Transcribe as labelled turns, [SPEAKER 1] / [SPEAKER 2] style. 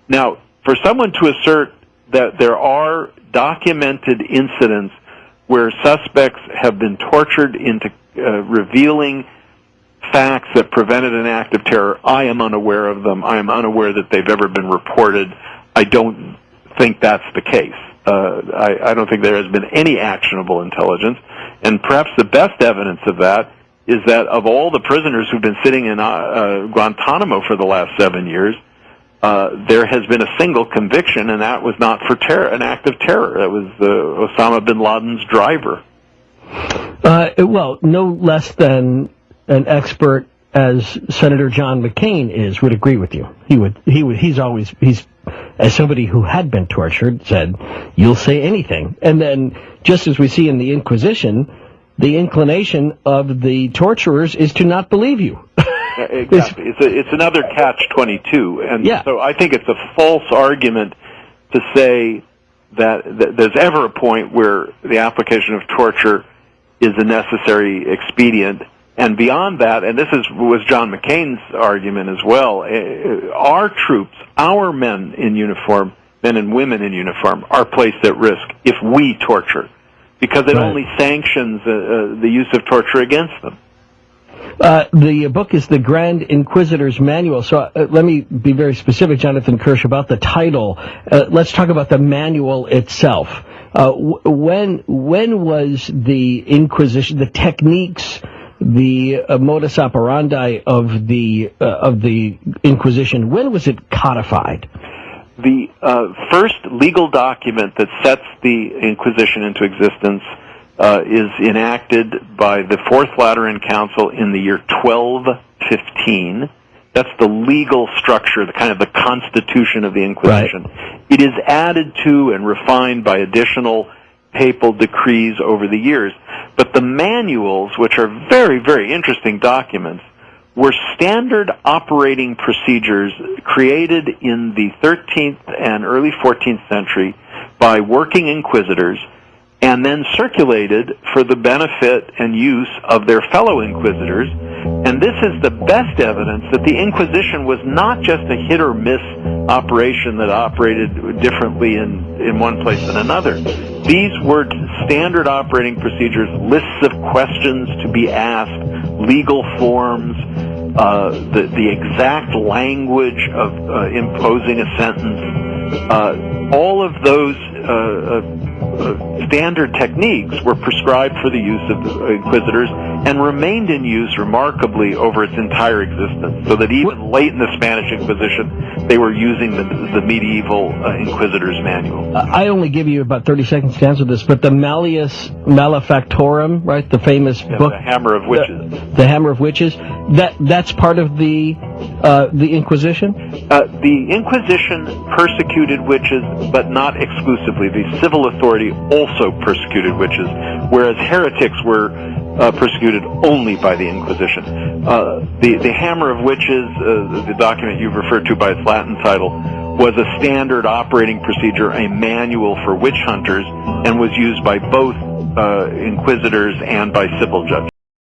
[SPEAKER 1] Now, for someone to assert that there are documented incidents where suspects have been tortured into revealing facts that prevented an act of terror, I am unaware of them. I am unaware that they've ever been reported. I don't think that's the case. I don't think there has been any actionable intelligence, and perhaps the best evidence of that is that of all the prisoners who've been sitting in Guantanamo for the last 7 years, there has been a single conviction, and that was not for an act of terror. That was Osama bin Laden's driver.
[SPEAKER 2] Well, no less than an expert as Senator John McCain would agree with you. He's as somebody who had been tortured, said, you'll say anything. And then, just as we see in the Inquisition, the inclination of the torturers is to not believe you.
[SPEAKER 1] Exactly. It's another catch-22. And so I think it's a false argument to say that there's ever a point where the application of torture is a necessary expedient. And beyond that, and this was John McCain's argument as well, our troops, our men in uniform, men and women in uniform, are placed at risk if we torture, because it only sanctions the use of torture against them.
[SPEAKER 2] The book is the Grand Inquisitor's Manual. So let me be very specific, Jonathan Kirsch, about the title. Let's talk about the manual itself. When was the Inquisition, the techniques, the modus operandi of the Inquisition, when was it codified?
[SPEAKER 1] The first legal document that sets the Inquisition into existence is enacted by the Fourth Lateran Council in the year 1215. That's the legal structure, the kind of the constitution of the Inquisition. Right. It is added to and refined by additional papal decrees over the years. But the manuals, which are very, very interesting documents, were standard operating procedures created in the 13th and early 14th century by working inquisitors, and then circulated for the benefit and use of their fellow inquisitors. And this is the best evidence that the Inquisition was not just a hit-or-miss operation that operated differently in one place than another. These were standard operating procedures, lists of questions to be asked, legal forms, the exact language of imposing a sentence. All of those standard techniques were prescribed for the use of the inquisitors and remained in use remarkably over its entire existence, so that even late in the Spanish Inquisition, they were using the medieval Inquisitor's Manual.
[SPEAKER 2] I only give you about 30 seconds to answer this, but the Malleus Maleficatorum, right, the famous book,
[SPEAKER 1] the Hammer of Witches.
[SPEAKER 2] The Hammer of Witches. That's part of the Inquisition?
[SPEAKER 1] The Inquisition persecuted witches, but not exclusively. The civil authority also persecuted witches, whereas heretics were persecuted only by the Inquisition. The Hammer of Witches, the document you've referred to by its Latin title, was a standard operating procedure, a manual for witch hunters, and was used by both inquisitors and by civil judges.